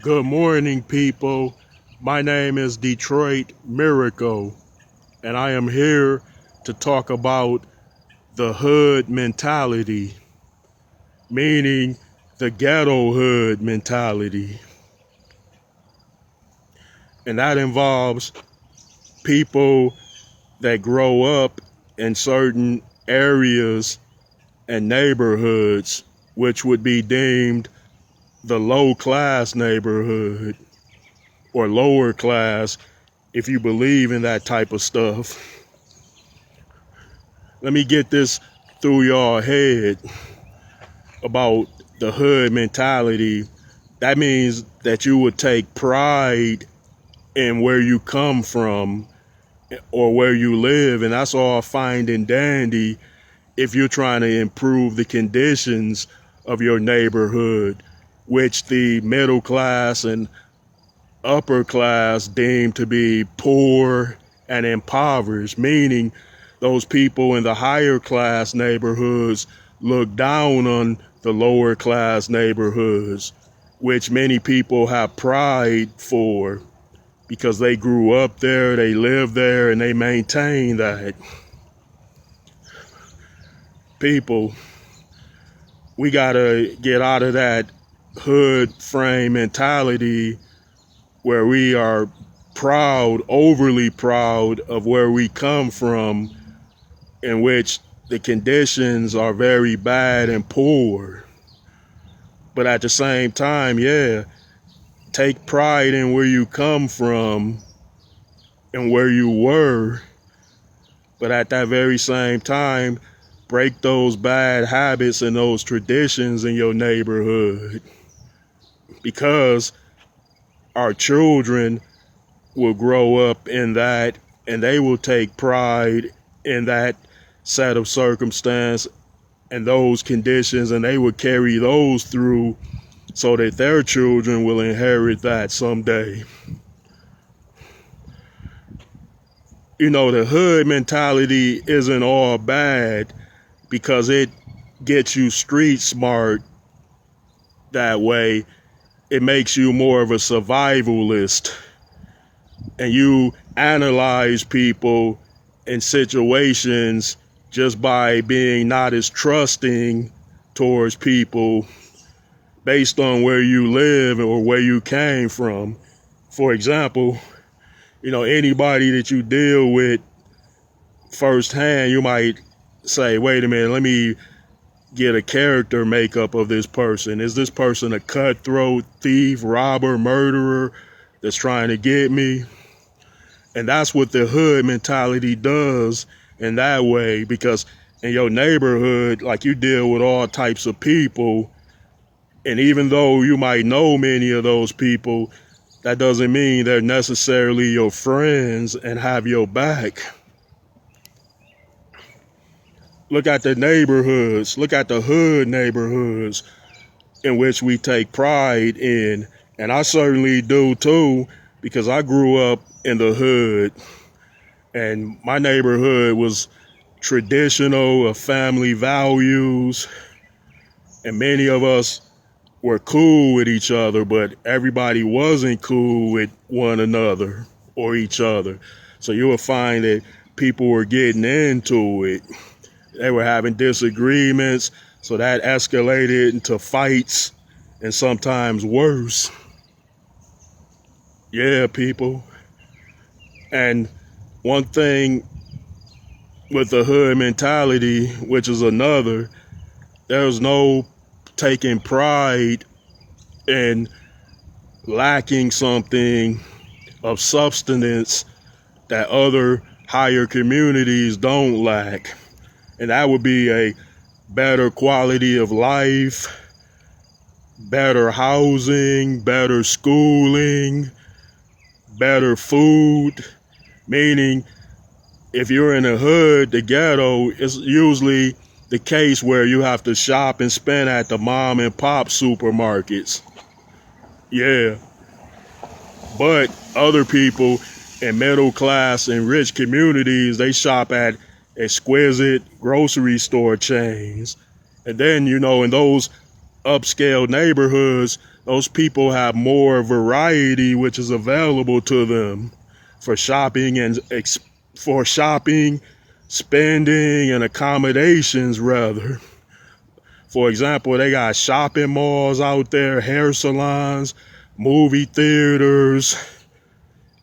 Good morning, people. My name is Detroit Miracle, and I am here to talk about the hood mentality, meaning the ghetto hood mentality. And that involves people that grow up in certain areas and neighborhoods, which would be deemed the low class neighborhood or lower class if you believe in that type of stuff. Let me get this through your head about the hood mentality. That means that you would take pride in where you come from or where you live, and that's all fine and dandy if you're trying to improve the conditions of your neighborhood, which the middle class and upper class deem to be poor and impoverished, meaning those people in the higher class neighborhoods look down on the lower class neighborhoods, which many people have pride for because they grew up there, they live there, and they maintain that. People, we gotta get out of that hood frame mentality where we are proud, overly proud of where we come from, in which the conditions are very bad and poor. But at the same time, take pride in where you come from and where you were. But at that very same time, break those bad habits and those traditions in your neighborhood, because our children will grow up in that and they will take pride in that set of circumstance and those conditions, and they will carry those through so that their children will inherit that someday. You know, the hood mentality isn't all bad because it gets you street smart that way. It makes you more of a survivalist, and you analyze people in situations just by being not as trusting towards people based on where you live or where you came from. For example, anybody that you deal with firsthand, you might say, wait a minute, let me get a character makeup of this person. Is this person a cutthroat, thief, robber, murderer that's trying to get me? And that's what the hood mentality does in that way, because in your neighborhood, like, you deal with all types of people. And even though you might know many of those people, that doesn't mean they're necessarily your friends and have your back. Look at the neighborhoods, look at the hood neighborhoods in which we take pride in. And I certainly do too, because I grew up in the hood and my neighborhood was traditional of family values, and many of us were cool with each other, but everybody wasn't cool with one another or each other. So you will find that people were getting into it. They were having disagreements, so that escalated into fights and sometimes worse. Yeah, people. And one thing with the hood mentality, which is another, there's no taking pride in lacking something of substance that other higher communities don't lack. And that would be a better quality of life, better housing, better schooling, better food. Meaning, if you're in the hood, the ghetto, is usually the case where you have to shop and spend at the mom and pop supermarkets. Yeah. But other people in middle class and rich communities, they shop at exquisite grocery store chains. And then, in those upscale neighborhoods, Those people have more variety which is available to them for shopping for shopping, spending, and accommodations rather. For example, they got shopping malls out there, hair salons, movie theaters,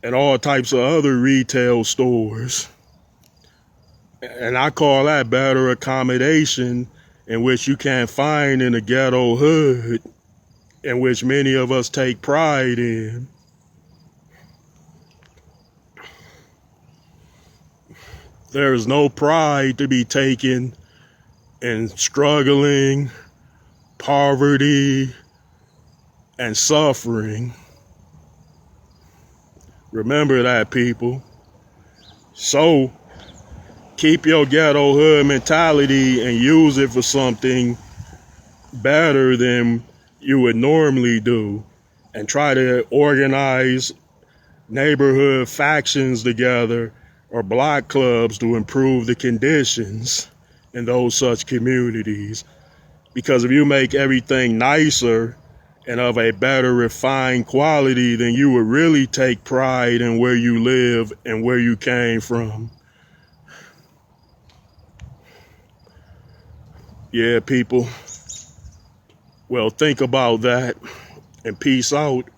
and all types of other retail stores. And I call that better accommodation, in which you can't find in the ghetto hood, in which many of us take pride in. There is no pride to be taken in struggling, poverty, and suffering. Remember that, people. So, keep your ghetto hood mentality and use it for something better than you would normally do. And try to organize neighborhood factions together or block clubs to improve the conditions in those such communities. Because if you make everything nicer and of a better refined quality, then you would really take pride in where you live and where you came from. Yeah, people. Well, think about that and peace out.